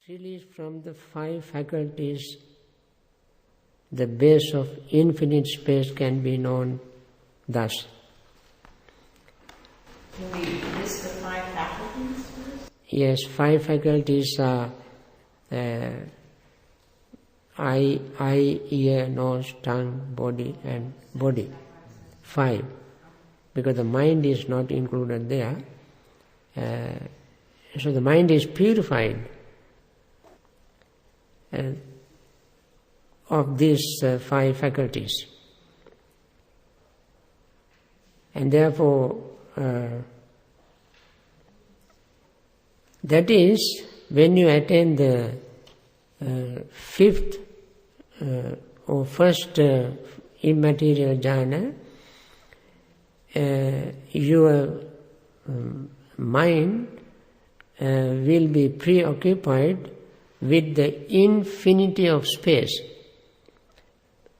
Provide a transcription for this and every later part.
Released from the five faculties, the base of infinite space can be known thus. Can we list the five faculties first? Yes, five faculties are eye, ear, nose, tongue, body and body. Five. Because the mind is not included there. So the mind is purified of these five faculties. And therefore, that is, when you attain the fifth or first immaterial jhana, your mind will be preoccupied with the infinity of space,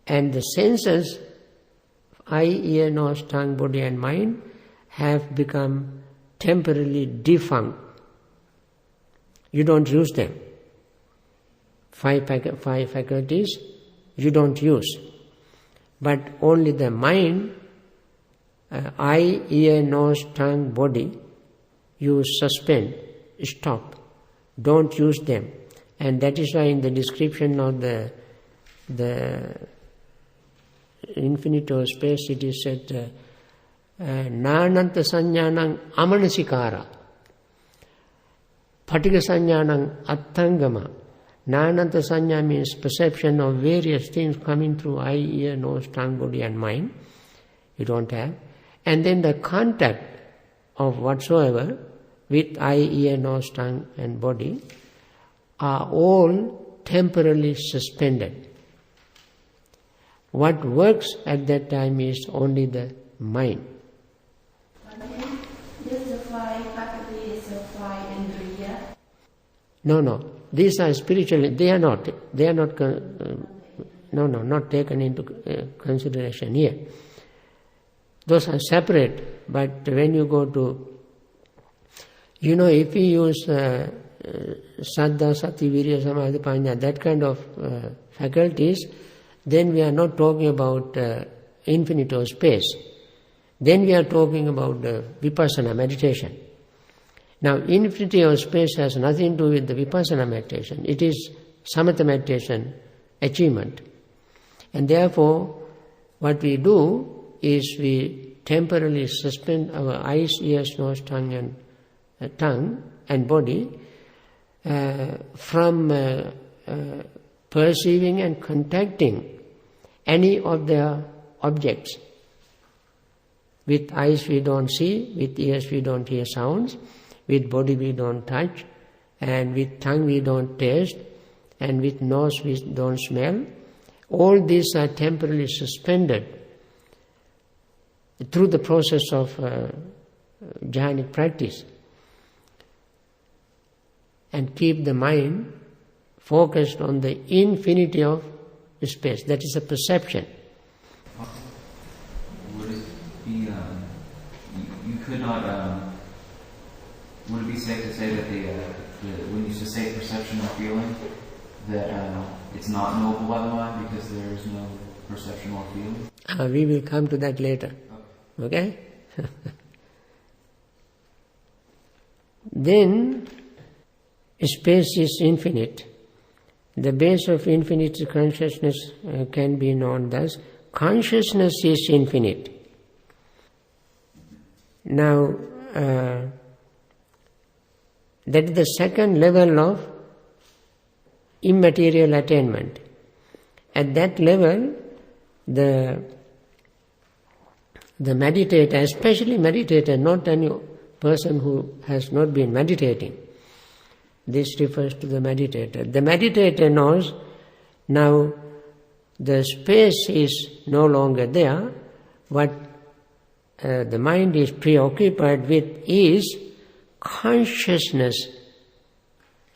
and the senses, eye, ear, nose, tongue, body and mind, have become temporarily defunct. You don't use them. Five faculties you don't use, but only the mind, eye, ear, nose, tongue, body, you suspend, stop, don't use them. And that is why in the description of the infinite of space it is said, Nananta Sanyanang Amanasikara, Patika Sanyanang Attangama. Nananta Sanya means perception of various things coming through eye, ear, nose, tongue, body and mind. You don't have. And then the contact of whatsoever with eye, ear, nose, tongue and body are all temporarily suspended. What works at that time is only the mind. Does the five faculties apply indriya? No. These are spiritual. They are not taken into consideration here. Those are separate. But when you go to, if you use Saddha, Sati, Virya, Samadhi, Panya, that kind of faculties, then we are not talking about infinite or space. Then we are talking about vipassana meditation. Now, infinity of space has nothing to do with the vipassana meditation. It is samatha meditation achievement. And therefore, what we do is we temporarily suspend our eyes, ears, nose, tongue and body from perceiving and contacting any of their objects. With eyes we don't see, with ears we don't hear sounds, with body we don't touch, and with tongue we don't taste, and with nose we don't smell. All these are temporarily suspended through the process of jhanic practice, and keep the mind focused on the infinity of space. That is a perception. Would it be, you could not, would it be safe to say that when you say perception or feeling, that it's not knowable by the mind because there is no perception or feeling? We will come to that later. Okay? Then, space is infinite. The base of infinite consciousness can be known thus. Consciousness is infinite. Now, that is the second level of immaterial attainment. At that level, the meditator, especially meditator, not any person who has not been meditating, this refers to the meditator. The meditator knows now the space is no longer there. What the mind is preoccupied with is consciousness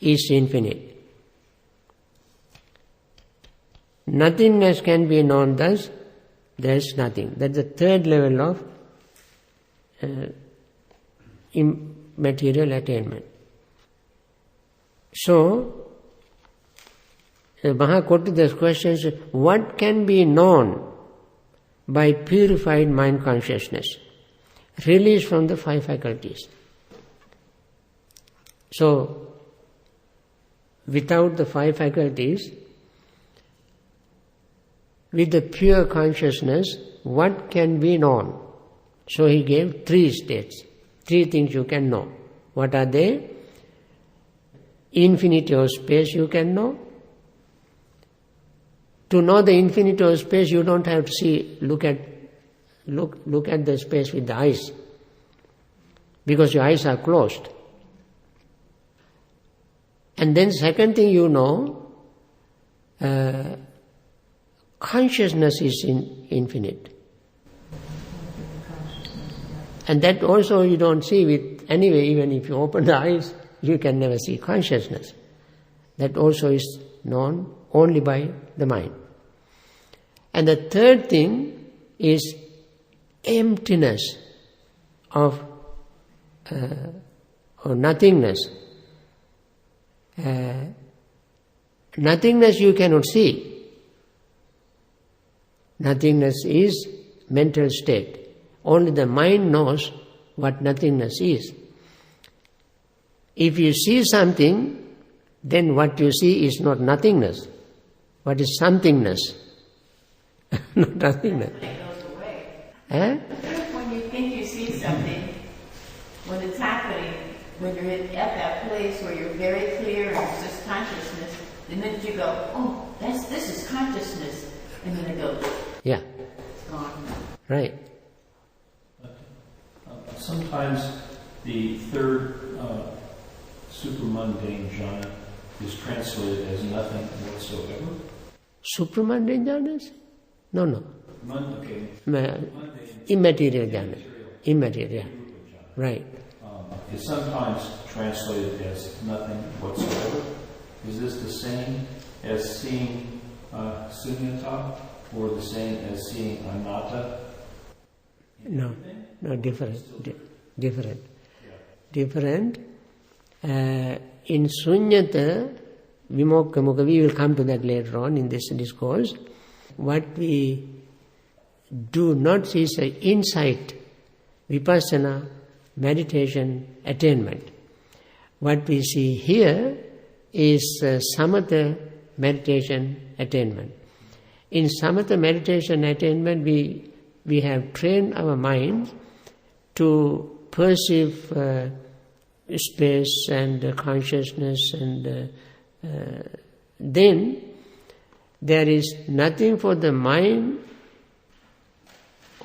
is infinite. Nothingness can be known thus, there is nothing. That's the third level of immaterial attainment. So, Kotthita's question is, what can be known by purified mind consciousness, released from the 5 faculties? So, without the 5 faculties, with the pure consciousness, what can be known? So he gave 3 states, 3 things you can know. What are they? Infinity of space you can know. To know the infinity of space, you don't have to look at the space with the eyes, because your eyes are closed. And then second thing you know, consciousness is infinite. And that also you don't see with, anyway, even if you open the eyes, you can never see consciousness. That also is known only by the mind. And the third thing is emptiness of or nothingness. Nothingness you cannot see. Nothingness is mental state. Only the mind knows what nothingness is. If you see something, then what you see is not nothingness. What is somethingness? Not nothingness. It goes away. Eh? When you think you see something, when it's happening, when you're at that place where you're very clear and it's just consciousness, the minute you go, oh, this is consciousness, and then it goes. Yeah. It's gone. Right. Sometimes the third supramundane jhana is translated as nothing whatsoever. Supramundane jhanas? No. Mundane. Immaterial jhana. Immaterial. Right. Is sometimes translated as nothing whatsoever. Is this the same as seeing sunyata, or the same as seeing anatta? No, different. Different. In sunyata, vimokka mukha, we will come to that later on in this discourse. What we do not see is an insight, vipassana, meditation, attainment. What we see here is samatha meditation attainment. In samatha meditation attainment, we have trained our mind to perceive space and consciousness, and then there is nothing for the mind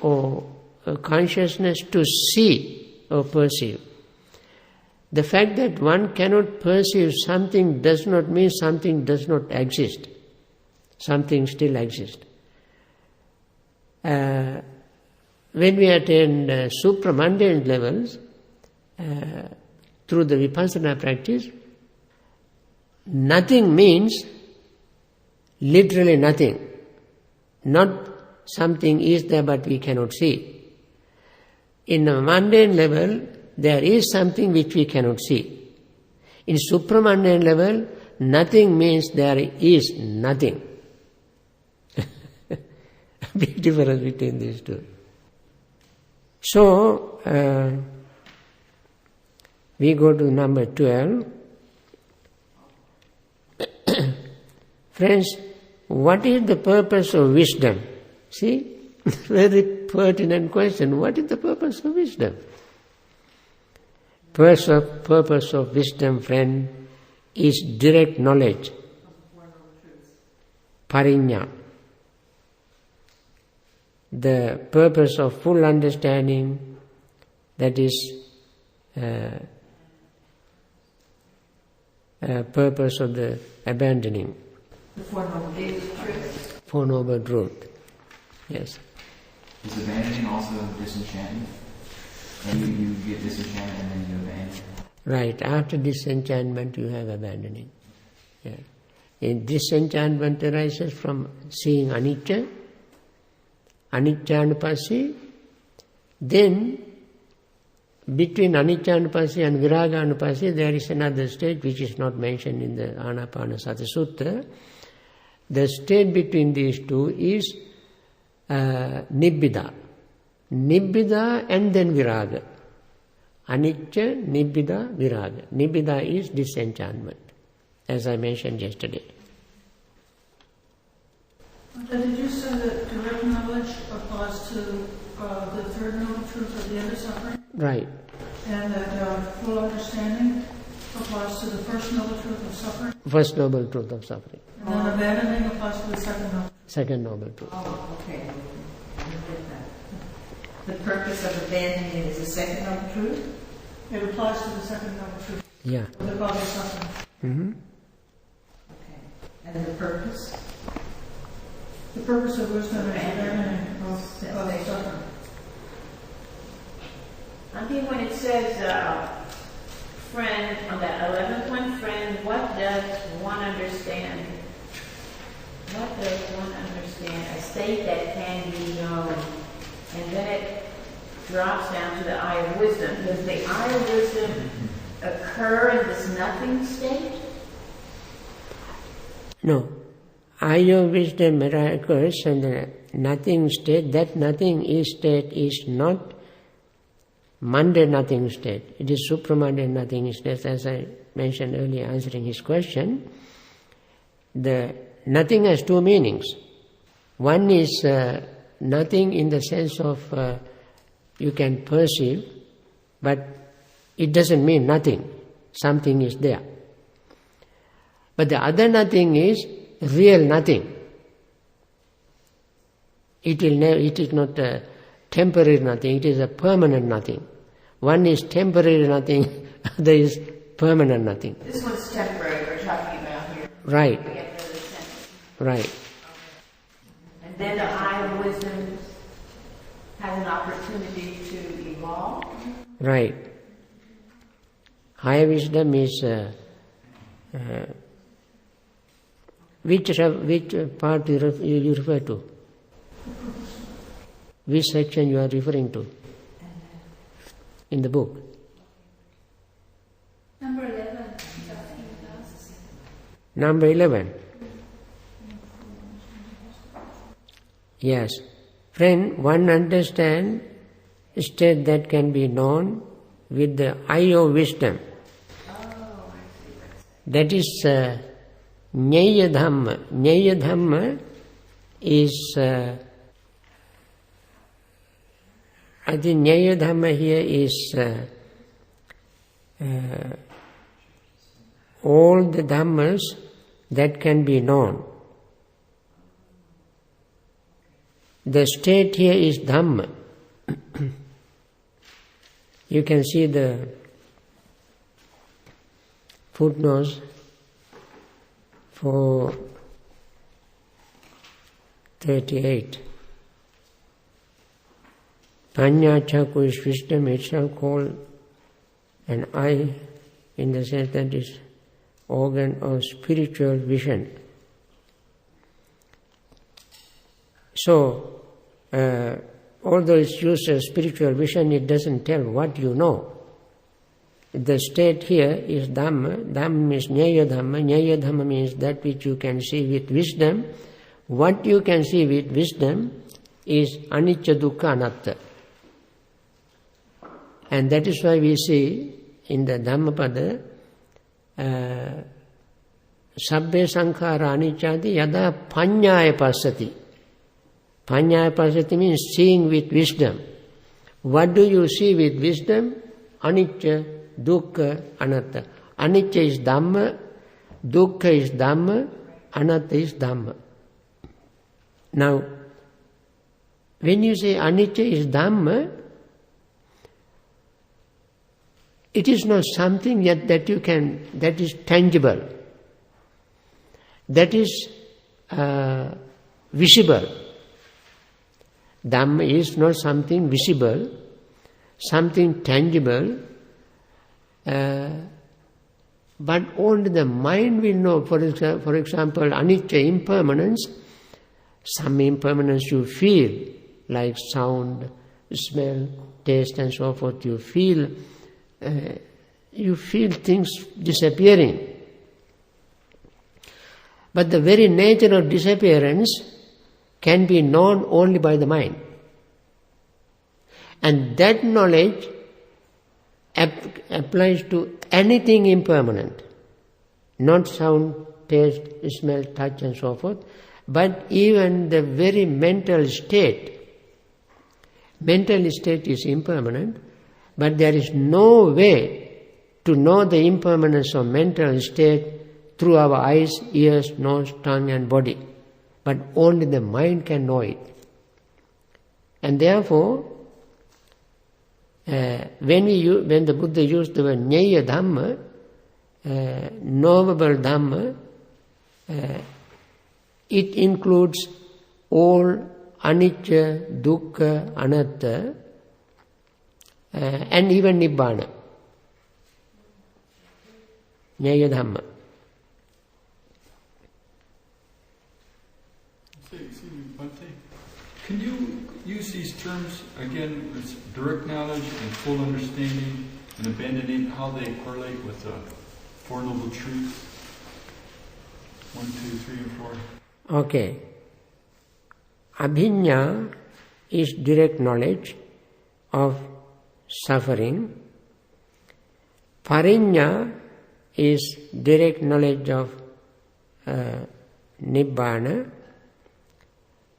or consciousness to see or perceive. The fact that one cannot perceive something does not mean something does not exist. Something still exists. When we attain supramundane levels, through the vipassana practice, nothing means literally nothing. Not something is there but we cannot see. In a mundane level, there is something which we cannot see. In supramundane level, nothing means there is nothing. Big difference between these two. So, we go to number 12. Friends, what is the purpose of wisdom? See, very pertinent question. What is the purpose of wisdom? Purpose of wisdom, friend, is direct knowledge. Pariññā. The purpose of full understanding, that is purpose of the abandoning. The Four Noble Truths. Four Noble Truths. Yes. Is abandoning also disenchantment? And you get disenchantment and then you abandon? Right. After disenchantment you have abandoning. Yeah. In disenchantment arises from seeing anicca, anicca-anupassi. Then between anicca-anupassi and viraga-anupassi there is another stage which is not mentioned in the Ānapānasati Sutta. The state between these two is nibbida. Nibbida and then viraga. Anicca, nibbida, viraga. Nibbida is disenchantment, as I mentioned yesterday. Did you say that direct knowledge applies to the third noble truth of the end of suffering? Right. And that full understanding applies to the first noble truth of suffering? First noble truth of suffering. And then abandoning applies to the second noble. Second noble truth. Oh, okay. The purpose of abandoning is the second noble truth? It applies to the second noble truth. Yeah. The cause of suffering. Mm-hmm. Okay. And the purpose? The purpose of wisdom is abandoning of suffering. I think when it says, friend, on that 11th one, friend, what does one understand? What does one understand? A state that can be known. And then it drops down to the eye of wisdom. Does the eye of wisdom occur in this nothing state? No. Eye of wisdom occurs in the nothing state. That nothing state is not mundane nothing state. It is supramundane nothing state, as I mentioned earlier answering his question. The nothing has two meanings. One is nothing in the sense of you can perceive, but it doesn't mean nothing. Something is there. But the other nothing is real nothing. It is not a temporary nothing, it is a permanent nothing. One is temporary nothing, other is permanent nothing. This one's temporary, we're talking about here. Right. We get rid of the sentence. Right. And then the eye of wisdom has an opportunity to evolve. Right. Higher wisdom is which part you refer to? Which section you are referring to in the book? Number 11. Number 11. Yes. Friend, one understands a state that can be known with the eye of wisdom. That is Nyaya Dhamma. Nyaya Dhamma is, I think Nyaya Dhamma here is all the Dhammas that can be known. The state here is Dhamma. You can see the footnotes for 38. Panya Chaku is wisdom itself called an eye in the sense that is organ of spiritual vision. So, although it's used as spiritual vision, it doesn't tell what you know. The state here is Dhamma. Dhamma means Nyaya Dhamma. Nyaya Dhamma means that which you can see with wisdom. What you can see with wisdom is Anicca Dukkha Anatta. And that is why we see in the Dhammapada Sabbe Sankhara Anicchati Yada Panyaya Passati. Panyaya Passati means seeing with wisdom. What do you see with wisdom? Anicca, Dukkha, Anatta. Anicca is Dhamma, Dukkha is Dhamma, Anatta is Dhamma. Now, when you say Anicca is Dhamma, it is not something yet that you can, that is tangible, that is visible. Dhamma is not something visible, something tangible, but only the mind will know. For example, anicca, impermanence, some impermanence you feel, like sound, smell, taste and so forth, you feel things disappearing. But the very nature of disappearance can be known only by the mind. And that knowledge applies to anything impermanent, not sound, taste, smell, touch and so forth, but even the very mental state. Mental state is impermanent, but there is no way to know the impermanence of mental state through our eyes, ears, nose, tongue and body. But only the mind can know it. And therefore, when the Buddha used the word Nyaya Dhamma, knowable Dhamma, it includes all anicca, dukkha, anatta, and even nibbana. Nyaya Dhamma. Bhante, can you use these terms again, as direct knowledge and full understanding and abandoning, how they correlate with the Four Noble Truths? 1, 2, 3, and 4. Okay. Abhinya is direct knowledge of suffering. Parinya is direct knowledge of nibbana.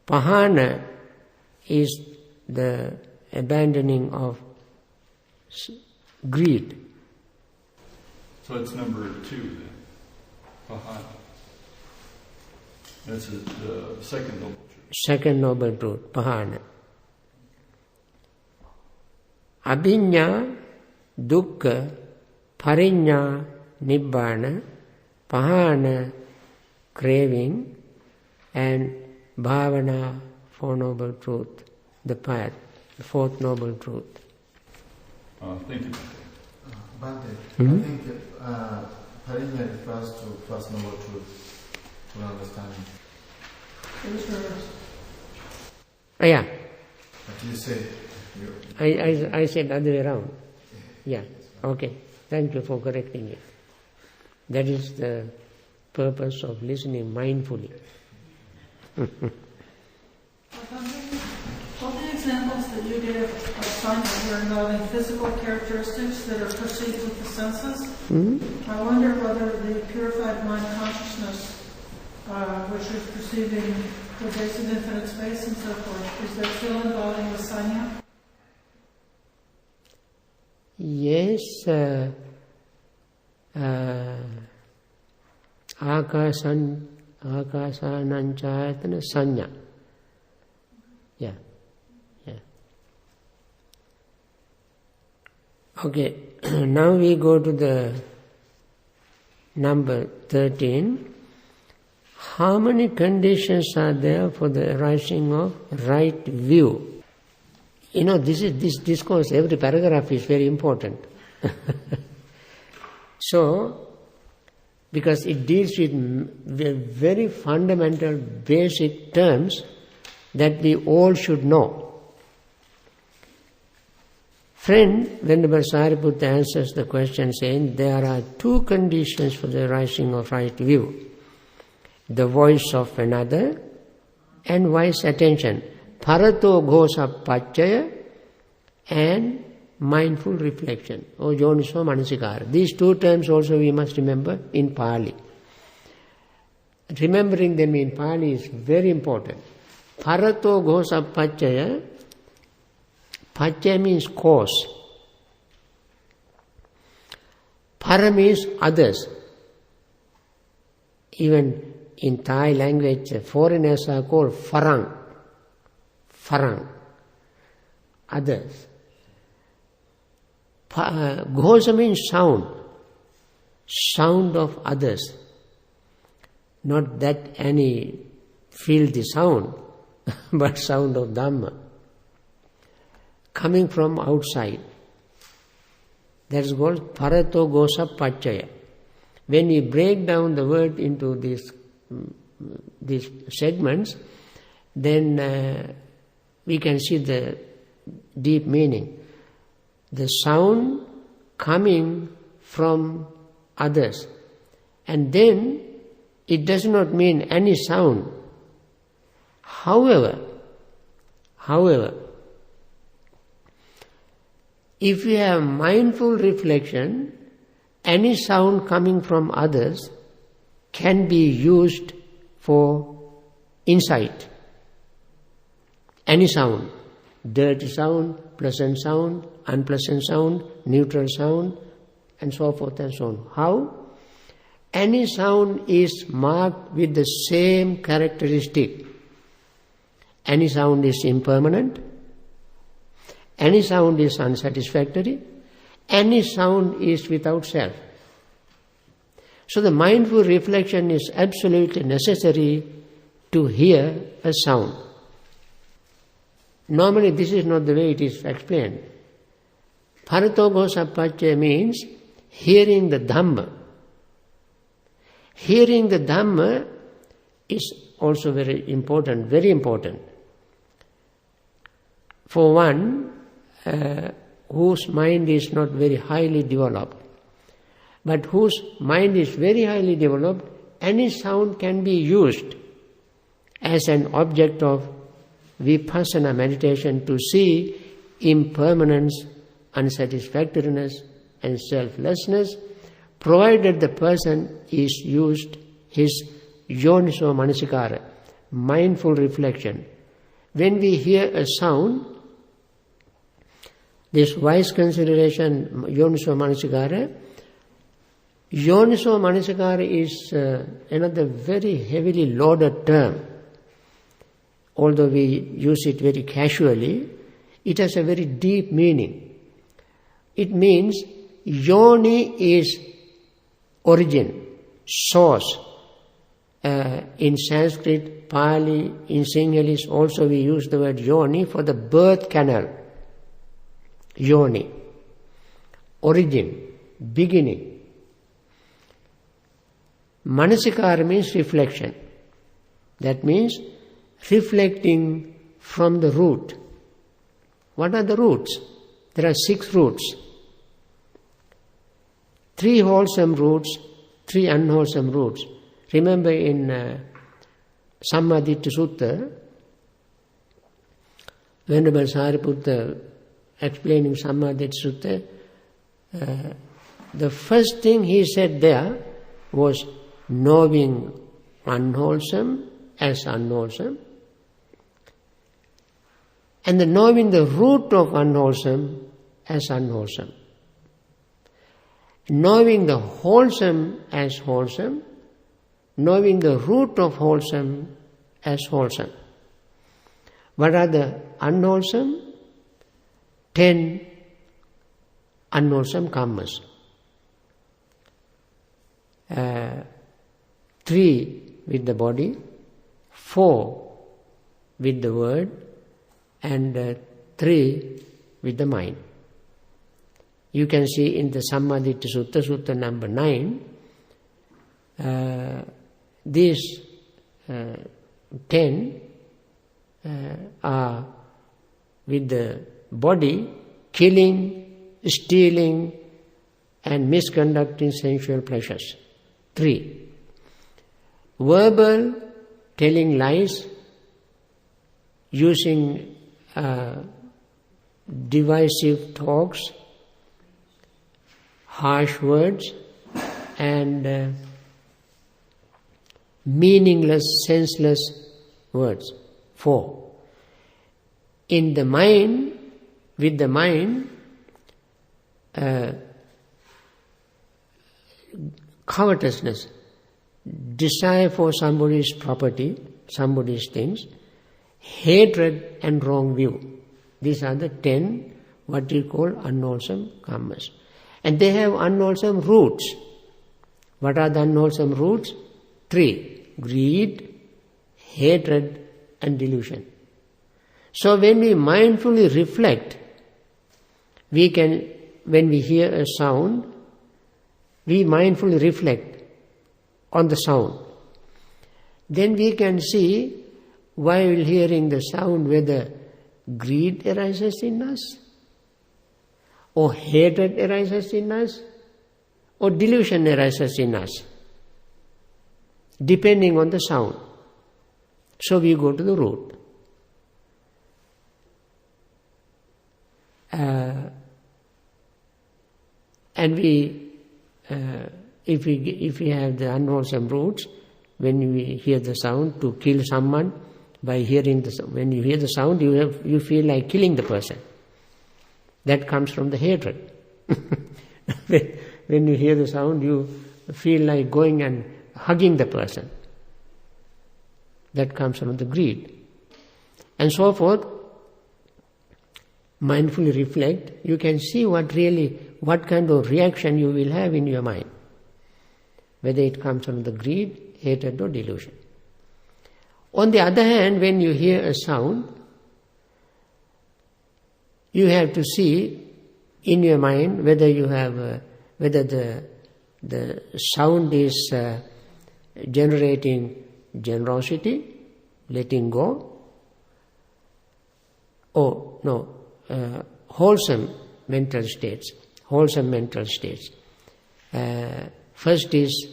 Pahana is the abandoning of greed. So it's number 2 then. Bhavana. That's the second noble truth. Second noble truth, Bhavana. Abhinya, dukkha, parinya, nibbana, Bhavana, craving, and Bhavana, Four Noble Truth, the path, the Fourth Noble Truth. Thank you. Bhante, I think Parinya refers to First Noble Truth, for understanding. Yeah. But you said... I said other way around. Yeah, okay. Thank you for correcting it. That is the purpose of listening mindfully. All the examples that you gave of signs were involving physical characteristics that are perceived with the senses. I wonder whether the purified mind consciousness, which is perceiving the base of infinite space and so forth, is that still involving the sanya? Yes, Akasananchayatana sanya. Yeah. Okay, now we go to the number 13. How many conditions are there for the arising of right view? You know, this discourse, every paragraph is very important. So, because it deals with very fundamental, basic terms that we all should know. Friend, Venerable Sariputta answers the question saying, there are 2 conditions for the arising of right view. The voice of another and wise attention. Parato ghosa pacchaya and mindful reflection, or yoniso manasikara. These 2 terms also we must remember in Pali. Remembering them in Pali is very important. Parato ghosa pacchaya. Pacchaya means cause. Para means others. Even in Thai language, foreigners are called farang. Farang. Others. Ghosa means sound. Sound of others. Not that any filthy sound, but sound of Dhamma. Coming from outside. That is called Parato Ghosa Pacchaya. When we break down the word into these segments, then we can see the deep meaning. The sound coming from others. And then It does not mean any sound. However, if you have mindful reflection, any sound coming from others can be used for insight. Any sound, dirty sound, pleasant sound, unpleasant sound, neutral sound, and so forth and so on. How? Any sound is marked with the same characteristic. Any sound is impermanent. Any sound is unsatisfactory. Any sound is without self. So the mindful reflection is absolutely necessary to hear a sound. Normally this is not the way it is explained. Paratogo sappacca means hearing the Dhamma. Hearing the Dhamma is also very important, very important. For one whose mind is not very highly developed, but whose mind is very highly developed, any sound can be used as an object of vipassana meditation to see impermanence, unsatisfactoriness and selflessness, provided the person is used his yoniso manasikara, mindful reflection. When we hear a sound, this wise consideration, yoniso manasikara is another very heavily loaded term. Although we use it very casually, it has a very deep meaning. It means yoni is origin, source. In Sanskrit, Pali, in Sinhalese also we use the word yoni for the birth canal. Yoni, origin, beginning. Manasikara means reflection. That means reflecting from the root. What are the roots? There are 6 roots. 3 wholesome roots, 3 unwholesome roots. Remember in Sammaditya Sutta, Venerable Sariputta explaining Sammaditya Sutta, the first thing he said there was knowing unwholesome as unwholesome, and the knowing the root of unwholesome as unwholesome. Knowing the wholesome as wholesome, knowing the root of wholesome as wholesome. What are the unwholesome? 10 unwholesome karmas. 3 with the body, 4 with the word, and 3 with the mind. You can see in the Sammaditya Sutta, Sutta number 9, these 10 are with the body, killing, stealing, and misconducting sensual pleasures. 3. Verbal, telling lies, using divisive talks, harsh words, and meaningless, senseless words. 4. In the mind, with the mind, covetousness, desire for somebody's property, somebody's things, hatred and wrong view. These are the 10 what we call unwholesome karmas. And they have unwholesome roots. What are the unwholesome roots? 3. Greed, hatred and delusion. So when we mindfully reflect, we can, when we hear a sound, we mindfully reflect on the sound. Then we can see, while hearing the sound, whether greed arises in us, or hatred arises in us, or delusion arises in us. depending on the sound. So we go to the root. And if we have the unwholesome roots, when we hear the sound to kill someone, by hearing when you hear the sound, you feel like killing the person. That comes from the hatred. When you hear the sound, you feel like going and hugging the person. That comes from the greed. And so forth. Mindfully reflect, you can see what kind of reaction you will have in your mind. Whether it comes from the greed, hatred or delusion. On the other hand, when you hear a sound, you have to see in your mind whether the sound is generating generosity, letting go, or no, wholesome mental states. First is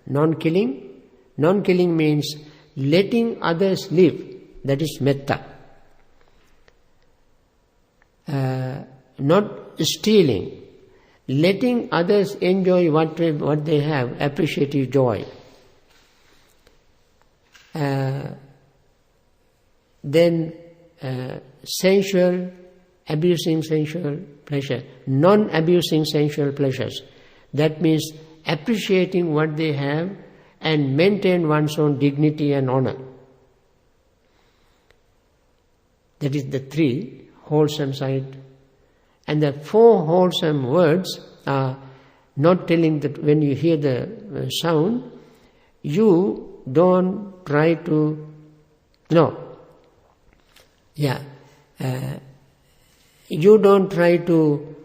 non-killing. Non-killing means letting others live. That is metta. Not stealing. Letting others enjoy what they have, appreciative joy. Then sensual, abusing sensual pleasure. Non-abusing sensual pleasures. That means appreciating what they have and maintain one's own dignity and honor. That is the 3 wholesome side. And the 4 wholesome words are not telling that when you hear the sound, you don't try to, you don't try to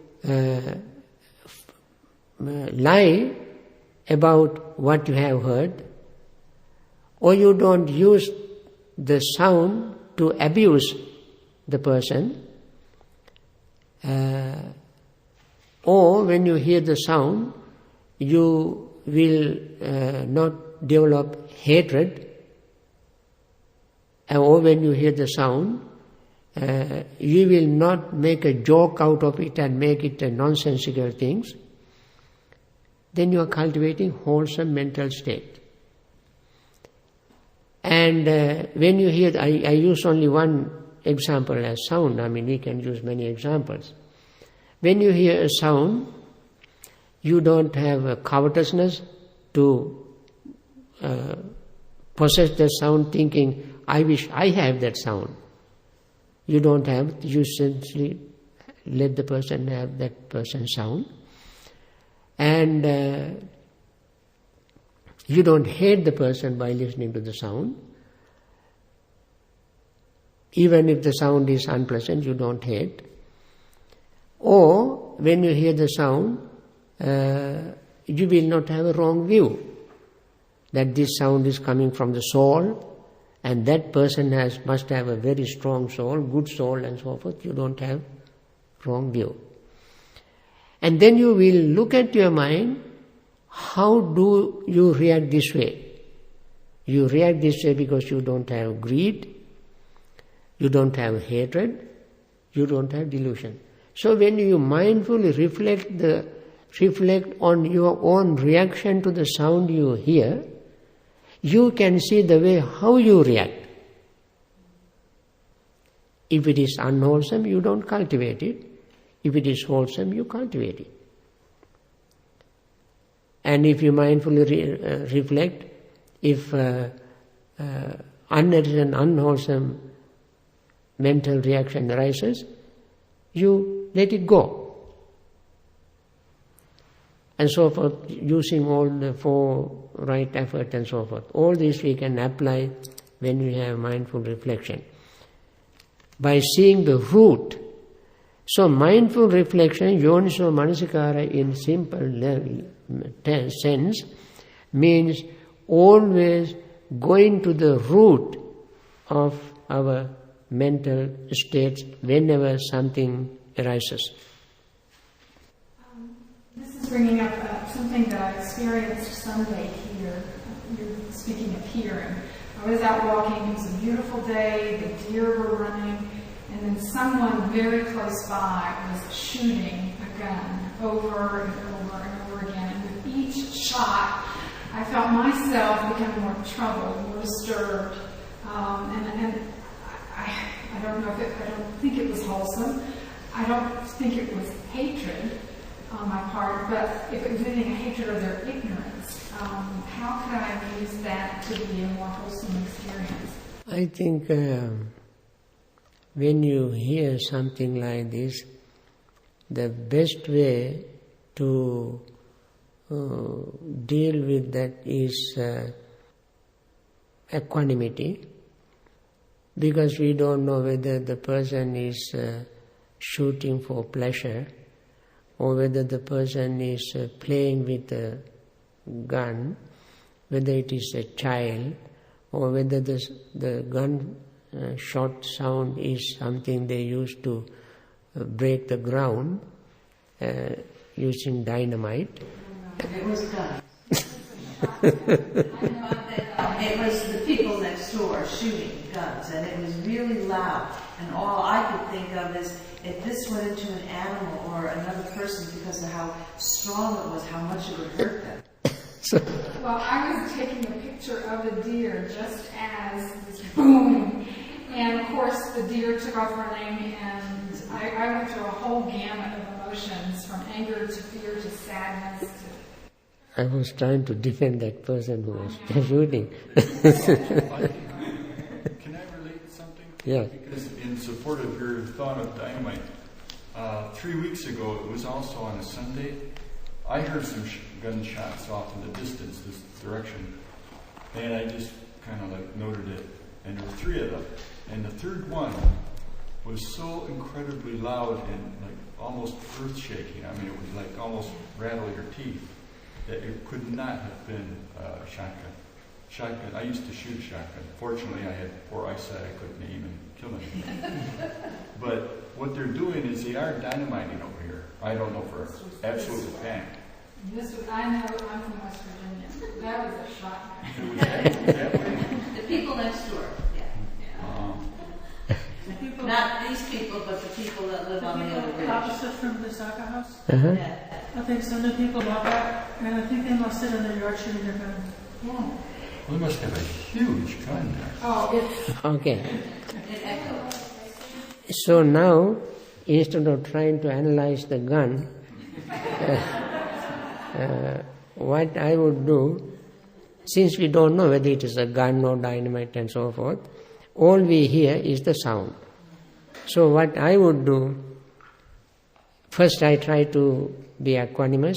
lie about what you have heard, or you don't use the sound to abuse the person, or when you hear the sound, you will not develop hatred, or when you hear the sound, you will not make a joke out of it and make it a nonsensical things. Then you are cultivating wholesome mental state. And when you hear, I use only one example as sound, we can use many examples. When you hear a sound, you don't have a covetousness to possess that sound thinking, I wish I have that sound. You don't have, you simply let the person have that person's sound. And you don't hate the person by listening to the sound. Even if the sound is unpleasant, you don't hate. Or when you hear the sound, you will not have a wrong view that this sound is coming from the soul, and that person must have a very strong soul, good soul and so forth. You don't have wrong view. And then you will look at your mind, how do you react this way? You react this way because you don't have greed, you don't have hatred, you don't have delusion. So when you mindfully reflect on your own reaction to the sound you hear, you can see the way how you react. If it is unwholesome, you don't cultivate it. If it is wholesome, you cultivate it. And if you mindfully reflect, if an unwholesome mental reaction arises, you let it go. And so forth, using all the 4 right effort and so forth. All this we can apply when we have mindful reflection. By seeing the root. So mindful reflection, yoniso manasikara in simple sense, means always going to the root of our mental states whenever something arises. This is bringing up something that I experienced Sunday here. speaking of hearing. I was out walking, it was a beautiful day, the deer were running, and then someone very close by was shooting a gun over and over and over again. And with each shot, I felt myself become more troubled, more disturbed, and I don't know if I don't think it was wholesome. I don't think it was hatred on my part, but if it was anything, a hatred of their ignorance, how could I use that to be a more wholesome experience? I think when you hear something like this, the best way to deal with that is equanimity, because we don't know whether the person is shooting for pleasure or whether the person is playing with a gun, whether it is a child or whether the gun shot sound is something they use to break the ground using dynamite. It was guns. It was the people next door shooting guns, and it was really loud. And all I could think of is, if this went into an animal or another person because of how strong it was, how much it would hurt them. Well, I was taking a picture of a deer just as this boom, and of course the deer took off running, and I went through a whole gamut of emotions, from anger to fear to sadness. I was trying to defend that person who was shooting. Can I relate something? Yeah. Because in support of your thought of dynamite, 3 weeks ago, it was also on a Sunday, I heard some gunshots off in the distance, this direction, and I just kind of like noted it, and there were 3 of them, and the third one was so incredibly loud and like almost earth-shaking. I mean, it would like almost rattle your teeth, that it could not have been a shotgun. I used to shoot shotgun. Fortunately, I had poor eyesight. I couldn't aim and kill anything. But what they're doing is they are dynamiting over here. I don't know for absolute fact. I know, I'm from West Virginia. That was a shotgun. The people next door, not these people, but the people that live on the other ridge. Opposite from the soccer house? Uh-huh. Yeah. I think some of the people walk out, and I think they must sit in their yard shooting their gun. Yeah. Well, they must have a huge gun there. Oh, it's... Okay. It echoes. So now, instead of trying to analyze the gun, what I would do, since we don't know whether it is a gun or dynamite and so forth, all we hear is the sound. So what I would do, first I try to be equanimous.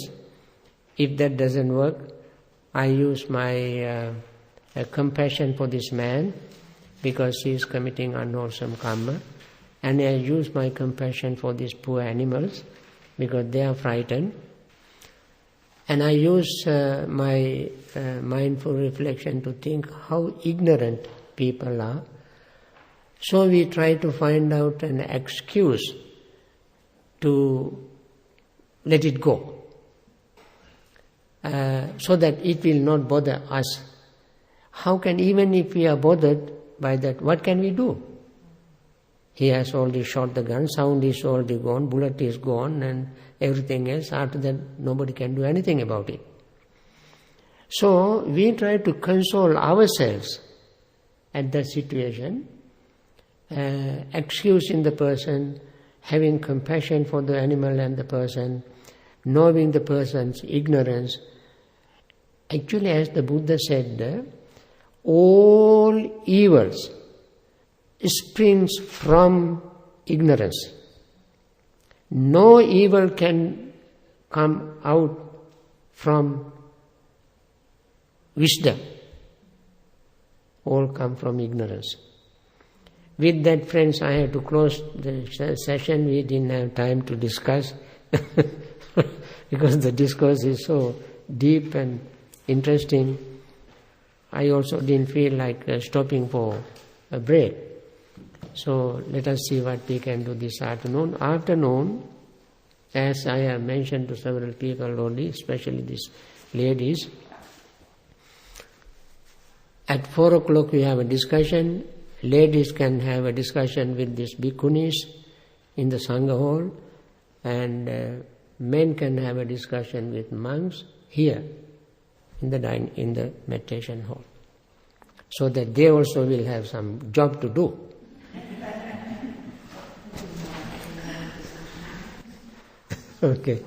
If that doesn't work, I use my compassion for this man, because he is committing unwholesome karma, and I use my compassion for these poor animals, because they are frightened. And I use my mindful reflection to think how ignorant people are. So we try to find out an excuse to let it go, so that it will not bother us. How can, even if we are bothered by that, what can we do? He has already shot the gun, sound is already gone, bullet is gone, and everything else. After that, nobody can do anything about it. So we try to console ourselves at that situation, excusing the person, having compassion for the animal and the person, knowing the person's ignorance. Actually, as the Buddha said, all evils springs from ignorance. No evil can come out from wisdom. All come from ignorance. With that, friends, I have to close the session. We didn't have time to discuss because the discourse is so deep and interesting. I also didn't feel like stopping for a break. So let us see what we can do this afternoon. Afternoon, as I have mentioned to several people already, especially these ladies, At 4 o'clock we have a discussion. Ladies can have a discussion with these bhikkhunis in the Sangha hall, and men can have a discussion with monks here in the meditation hall, so that they also will have some job to do. Okay.